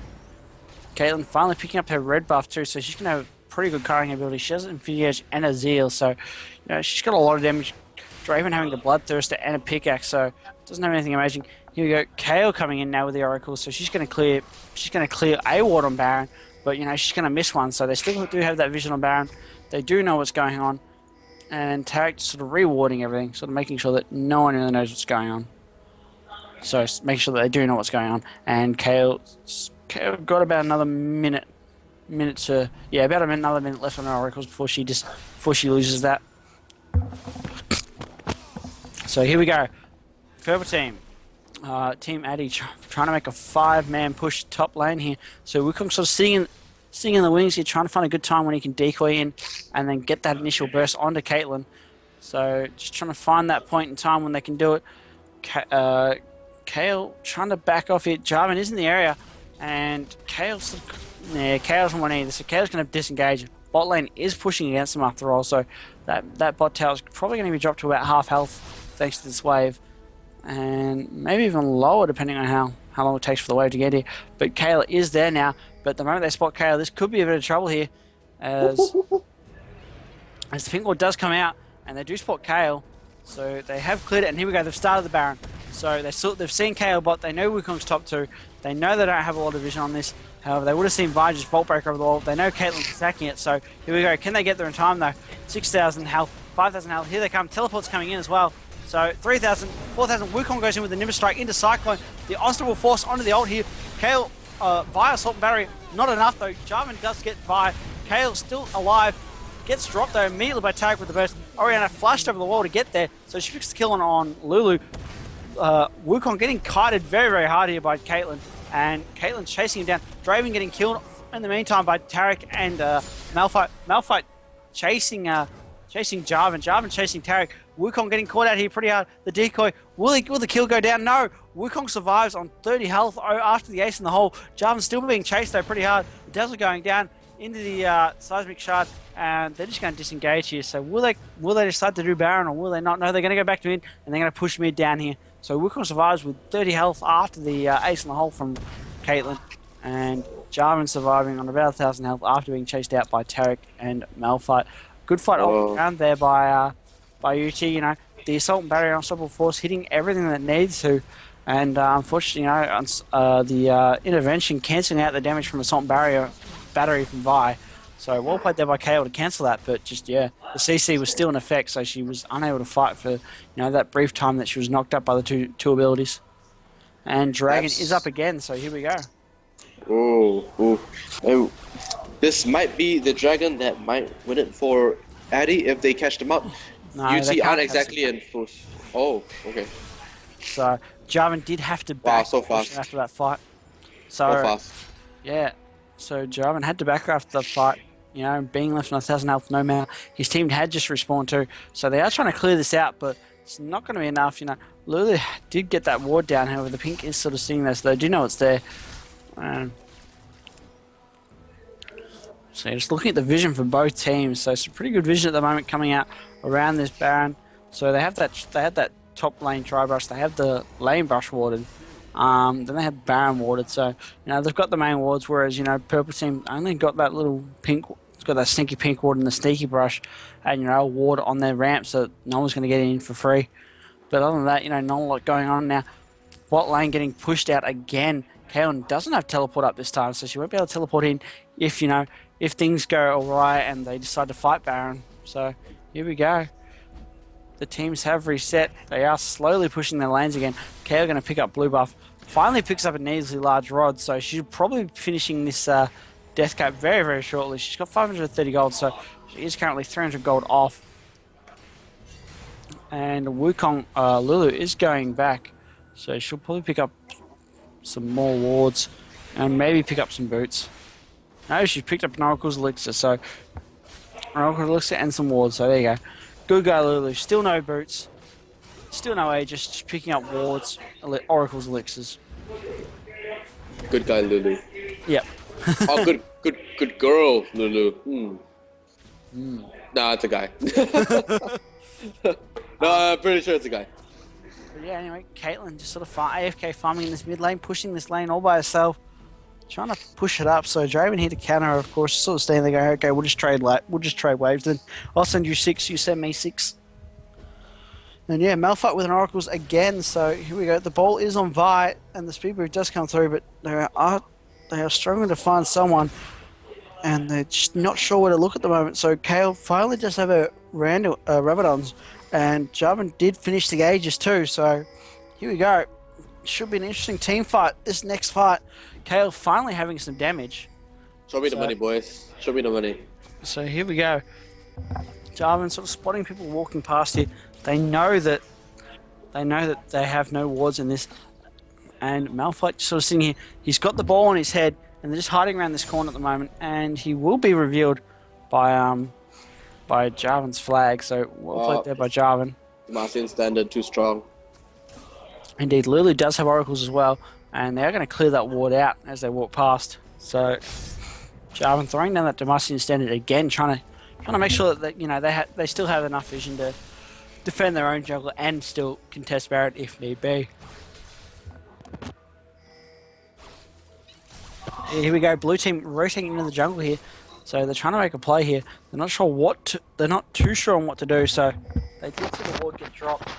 Caitlyn finally picking up her red buff too, so she's going to have pretty good carrying ability. She has Infinity Edge and a Zeal, so, you know, she's got a lot of damage. Draven having the Bloodthirster and a pickaxe, so doesn't have anything amazing. Here we go, Kale coming in now with the Oracle, so she's going to clear a ward on Baron, but, you know, she's going to miss one, so they still do have that vision on Baron. They do know what's going on, and Tarek sort of rewarding everything, sort of making sure that no one really knows what's going on. So making sure that they do know what's going on, and Kale got about another minute to, yeah, about another minute left on her Oracles before she loses that. So here we go. Purple team. Team Addie trying to make a 5-man push top lane here. So Wukong sort of sitting in the wings here, trying to find a good time when he can decoy in and then get that initial burst onto Caitlyn. So just trying to find that point in time when they can do it. Kale trying to back off here. Jarvan is in the area, and Kale's doesn't want either. So Kale's going to disengage. Bot lane is pushing against him after all, so that bot tower is probably going to be dropped to about half health thanks to this wave. And maybe even lower depending on how long it takes for the wave to get here. But Kale is there now. But the moment they spot Kale, this could be a bit of trouble here. As the pink ward does come out, and they do spot Kale. So they have cleared it, and here we go, they've started the Baron. So they've seen Kale bot, they know Wukong's top 2. They know they don't have a lot of vision on this. However, they would have seen Vi just Vault Break over the wall. They know Caitlyn's attacking it, so here we go. Can they get there in time though? 6,000 health, 5,000 health. Here they come. Teleport's coming in as well. So 3,000, 4,000. Wukong goes in with the Nimbus Strike into Cyclone. The Unstoppable Force onto the ult here. Kale via Assault and Battery. Not enough though. Jarvan does get by. Kale still alive. Gets dropped though immediately by Tarek with the burst. Orianna flashed over the wall to get there, so she fixed the kill on Lulu. Wukong getting kited very, very hard here by Caitlyn, and Caitlyn's chasing him down. Draven getting killed in the meantime by Tarek and Malphite. Malphite chasing Jarvan. Jarvan chasing Tarek. Wukong getting caught out here pretty hard. The decoy. Will the kill go down? No. Wukong survives on 30 health after the ace in the hole. Jarvan's still being chased though pretty hard. The Dazzle going down into the seismic shard, and they're just going to disengage here. So will they decide to do Baron, or will they not? No, they're going to go back to mid, and they're going to push mid down here. So Wukong survives with 30 health after the ace in the hole from Caitlyn, and Jarvan surviving on about 1,000 health after being chased out by Tarek and Malphite. Good fight all around there by UT. You know, the assault and barrier unstoppable force hitting everything that needs to, and unfortunately, you know, the intervention cancelling out the damage from assault and battery from Vi. So well played there by KO to cancel that, but just the CC was still in effect, so she was unable to fight for, you know, that brief time that she was knocked up by the two abilities. And Dragon is up again, so here we go.
Oh, this might be the Dragon that might win it for Addie if they catch them up.
No,
UT aren't exactly in full. Oh, okay.
So Jarvan did have to back
so fast
after that fight. So
fast.
Yeah. So Jarvan had to back after the fight, you know, being left on 1,000 health, no matter. His team had just respawned too. So they are trying to clear this out, but it's not going to be enough, you know. Lulu did get that ward down, however, the pink is sort of sitting there, so they do know it's there. So just looking at the vision for both teams, so some pretty good vision at the moment coming out around this Baron. So they have that top lane tri brush, they have the lane brush warded. Then they have Baron warded, so you know they've got the main wards, whereas you know purple team only got that little pink. It's got that sneaky pink ward and the sneaky brush, and you know a ward on their ramp, so no one's going to get in for free. But other than that, you know, not a lot going on now. Bot lane getting pushed out again. Kaelin doesn't have teleport up this time, so she won't be able to teleport in if, you know, if things go alright and they decide to fight Baron. So here we go. The teams have reset. They are slowly pushing their lanes again. Kael going to pick up blue buff. Finally picks up a needlessly large rod, so she's probably finishing this death cap very, very shortly. She's got 530 gold, so she is currently 300 gold off. And Wukong Lulu is going back, so she'll probably pick up some more wards and maybe pick up some boots. No, she's picked up an Oracle's Elixir, so Oracle's Elixir and some wards, so there you go. Good guy Lulu, still no boots, still no Aegis, just picking up wards, Oracle's Elixirs.
Good guy Lulu.
Yep.
Oh, good girl Lulu. Nah, it's a guy. No, I'm pretty sure it's a guy.
But yeah, anyway, Caitlyn just sort of AFK farming in this mid lane, pushing this lane all by herself, trying to push it up. So Draven here to counter her, of course, sort of standing there going, okay, we'll just trade waves then. I'll send you 6, you send me 6. And yeah, Malphite with an Oracles again, so here we go. The ball is on Vi, and the speed boost does come through, but they are struggling to find someone, and they're just not sure where to look at the moment. So Kael finally just have a Rabadons, and Jarvan did finish the Aegis too, so here we go. Should be an interesting team fight, this next fight. Kael finally having some damage.
Show me the money, boys. Show me the money.
So here we go. Jarvan sort of spotting people walking past here. They know that they have no wards in this. And Malphite sort of sitting here. He's got the ball on his head, and they're just hiding around this corner at the moment, and he will be revealed by Jarvan's flag, so well played there by Jarvan.
Martian standard too strong.
Indeed, Lulu does have oracles as well, and they're going to clear that ward out as they walk past. So Jarvan throwing down that Demacian standard again, trying to make sure that you know they still have enough vision to defend their own jungle and still contest Barret if need be. Here we go, blue team rotating into the jungle here. So they're trying to make a play here. They're not sure they're not too sure on what to do, so they did see the ward get dropped.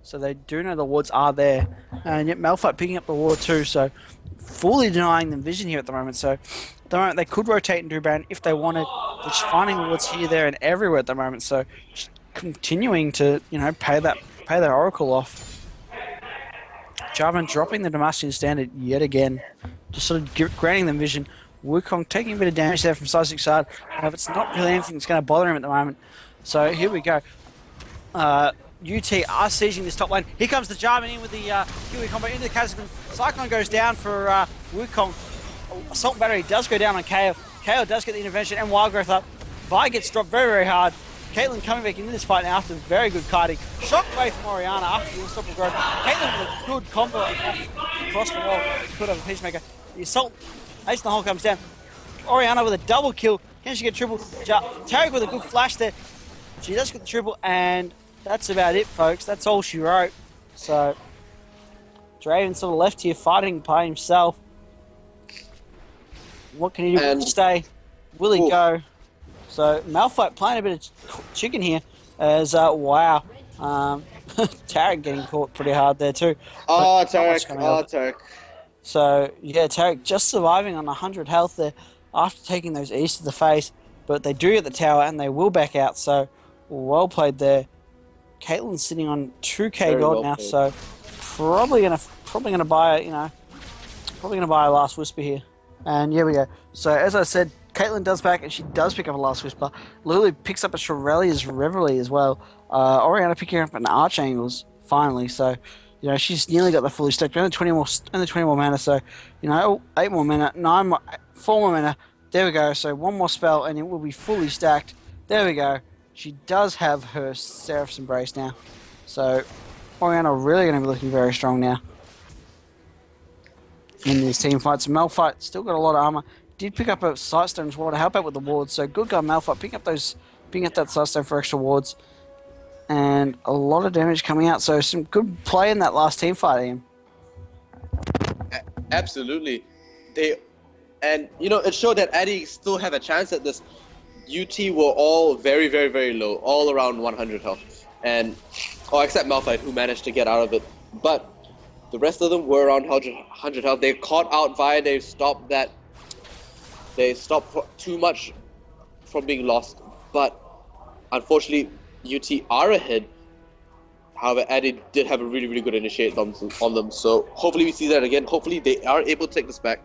So they do know the wards are there. And yet Malphite picking up the ward too, so fully denying them vision here at the moment. So at the moment they could rotate and do Baron if they wanted. They're just finding wards here, there and everywhere at the moment. So just continuing to, you know, pay that oracle off. Jarvan dropping the Demacian standard yet again. Just sort of granting them vision. Wukong taking a bit of damage there from Seismic Shard. However, it's not really anything that's going to bother him at the moment. So here we go.
UT are sieging this top lane. Here comes the Jarvan in with the Kiwi combo into the Cataclysm. Cyclone goes down for Wukong. Assault Battery does go down on KO. KO does get the intervention and Wild Growth up. Vi gets dropped very, very hard. Caitlyn coming back into this fight now after very good kiting. Shockwave from Orianna after the unstoppable growth. Caitlyn with a good combo across the wall. Put over Peacemaker. The assault Ace in the hole comes down. Orianna with a double kill. Can she get triple? Tarek with a good flash there. She does get the triple, and that's about it, folks. That's all she wrote. So, Draven sort of left here fighting by himself. What can he do? Will he stay? Will he go? So, Malphite playing a bit of chicken here. As, wow. Tarek getting caught pretty hard there, too.
Tarek.
So, yeah, Tarek just surviving on 100 health there after taking those E's to the face. But they do get the tower, and they will back out. So, well played there. Caitlyn's sitting on 2k gold now, so probably gonna buy a last whisper here. And here we go. So as I said, Caitlyn does back, and she does pick up a last whisper. Lulu picks up a Shirelia's Reverie as well. Orianna picking up an Archangels finally. So she's nearly got the fully stacked. Only 20 more mana. So 8 more mana, 4 more mana. There we go. So one more spell, and it will be fully stacked. There we go. She does have her Seraph's Embrace now. So Orianna really going to be looking very strong now in these team fights. Malphite still got a lot of armor. Did pick up a Sightstone as well to help out with the wards. So good guy Malphite picking up that Sightstone for extra wards. And a lot of damage coming out. So some good play in that last team fight, Ian.
Absolutely. It showed that Addie still have a chance at this. UT were all very, very, very low, all around 100 health. Except Malphite, who managed to get out of it. But the rest of them were around 100 health. They caught out Vi, they stopped that. They stopped too much from being lost. But unfortunately, UT are ahead. However, Addie did have a really, really good initiate on them. So hopefully we see that again. Hopefully they are able to take this back.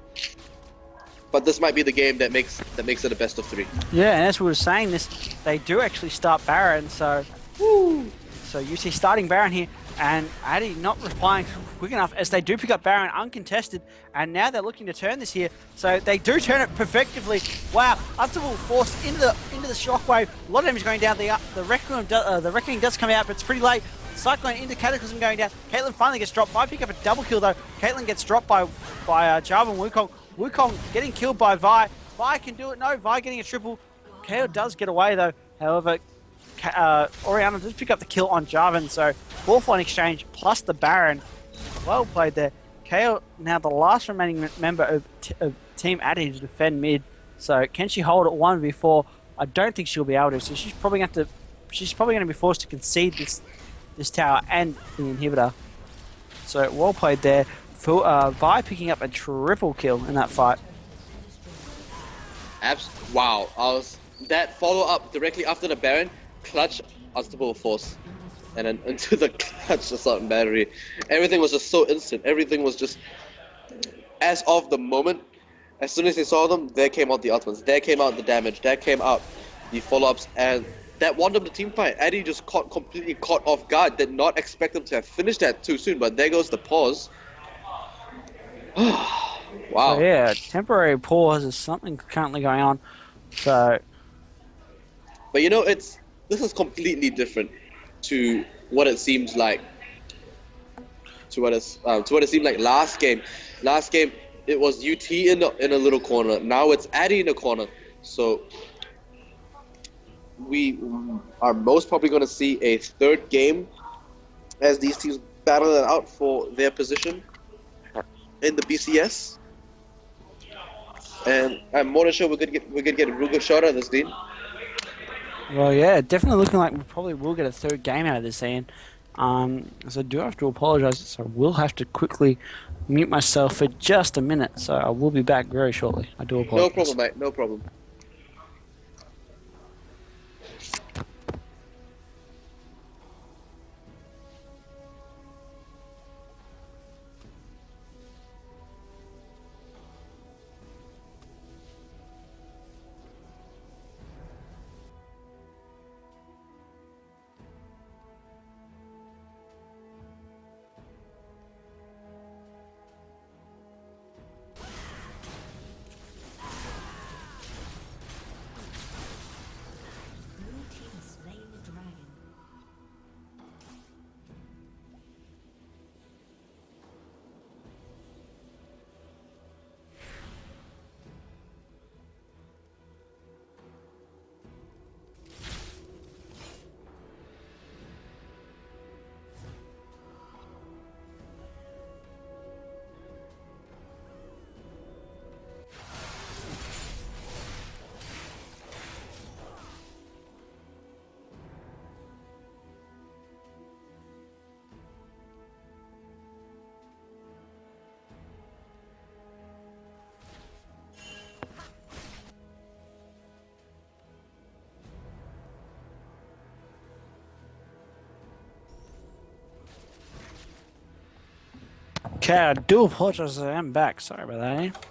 But this might be the game that makes it a best of 3.
Yeah, and as we were saying, they do actually start Baron. So you see starting Baron here, and Addie not replying quick enough as they do pick up Baron uncontested, and now they're looking to turn this here. So they do turn it perfectively. Wow, unstoppable force into the shockwave. A lot of damage going down. The Reckoning does come out, but it's pretty late. Cyclone into Cataclysm going down. Caitlyn finally gets dropped. Vi pick up a double kill though. Caitlyn gets dropped by Jarvan Wukong. Wukong getting killed by Vi. Vi can do it. No, Vi getting a triple. KO does get away though. However, Orianna does pick up the kill on Jarvan. So 4-line exchange plus the Baron. Well played there. KO now the last remaining member of Team Addie to defend mid. So can she hold it 1v4? I don't think she'll be able to. So she's probably going to be forced to concede this tower and the inhibitor. So well played there. Vi picking up a triple kill in that fight.
Wow. That follow-up directly after the Baron, clutch unstoppable force. And then into the clutch assault and battery. Everything was just so instant. Everything was just as of the moment. As soon as they saw them, there came out the ultimates. There came out the damage. There came out the follow-ups. And that won them the team fight. Addie just completely caught off guard. Did not expect them to have finished that too soon. But there goes the pause. Wow.
So yeah, temporary pause is something currently going on. So,
but this is completely different to what it seems like. To what it seemed like last game. Last game it was UT in a little corner. Now it's Addie in a corner. So we are most probably going to see a third game as these teams battle it out for their position in the BCS, and I'm more than sure we're gonna get a real good shot at this, Dean.
Well, yeah, definitely looking like we probably will get a third game out of this, Ian. So I do have to apologise. So I will have to quickly mute myself for just a minute. So I will be back very shortly. I do apologise.
No problem, mate. No problem.
Okay, I do apologize. I am back. Sorry about that.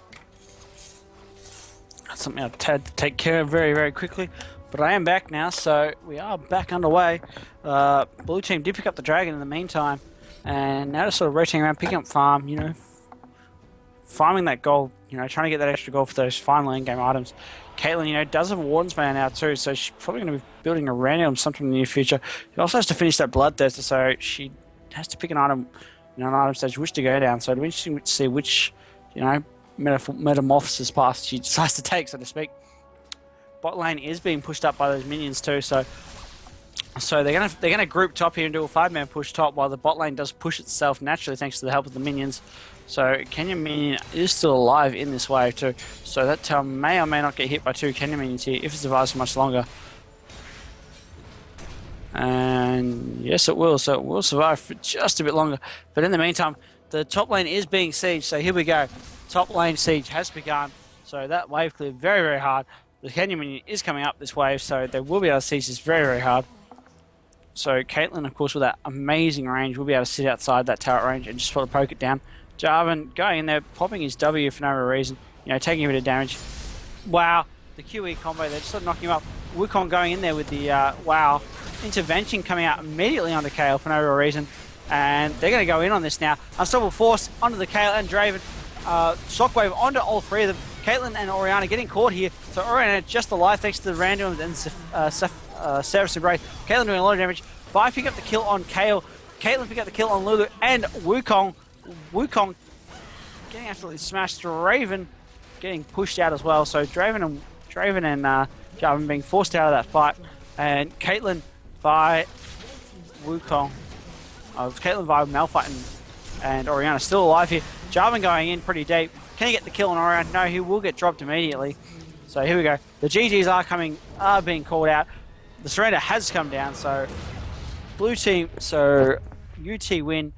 That's something I've had to take care of very, very quickly. But I am back now, so we are back underway. Blue team did pick up the dragon in the meantime, and now just sort of rotating around, picking up farm, you know, farming that gold, you know, trying to get that extra gold for those final end game items. Caitlyn, you know, does have a Warden's Banner now too, so she's probably going to be building a random sometime in the near future. She also has to finish that Bloodthirster, so she has to pick an item, you know, an item stage which to go down. So it'll be interesting to see which, you know, metamorphosis path she decides to take, so to speak. Bot lane is being pushed up by those minions too, so they're gonna group top here and do a 5-man push top while the bot lane does push itself naturally thanks to the help of the minions. So Kenya minion is still alive in this wave too, so that tower may or may not get hit by 2 Kenya minions here if it survives for much longer. And yes, it will. So it will survive for just a bit longer. But in the meantime, the top lane is being sieged. So here we go. Top lane siege has begun. So that wave cleared very, very hard. The Kenya minion is coming up this wave, so they will be able to siege this very, very hard. So Caitlyn, of course, with that amazing range, will be able to sit outside that turret range and just sort of poke it down. Jarvan going in there, popping his W for no reason. You know, taking a bit of damage. Wow, the QE combo, they're just sort of knocking him up. Wukong going in there with the, wow, intervention coming out immediately onto Kale for no real reason. And they're going to go in on this now. Unstoppable Force onto the Kale and Draven. Shockwave onto all 3 of them. Caitlyn and Orianna getting caught here. So Orianna just alive thanks to the random and Severus Embrace. Caitlyn doing a lot of damage. Vi pick up the kill on Kale. Caitlyn pick up the kill on Lulu and Wukong. Wukong getting absolutely smashed. Draven getting pushed out as well. So Draven and Jarvan being forced out of that fight. And Caitlyn, Vi, Wukong. Caitlyn, Vi, Malphite and Orianna still alive here. Jarvan going in pretty deep. Can he get the kill on Orianna? No, he will get dropped immediately. So here we go. The GGs are being called out. The surrender has come down. So blue team, so UT win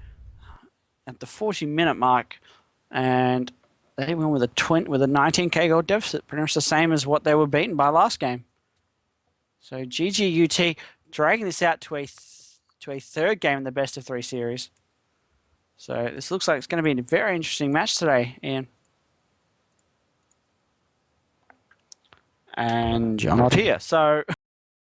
at the 40-minute mark, and they win with a 19k gold deficit, pretty much the same as what they were beaten by last game. So GG UT dragging this out to a 3rd game in the best of 3 series. So this looks like it's going to be a very interesting match today, Ian. And you're not here, so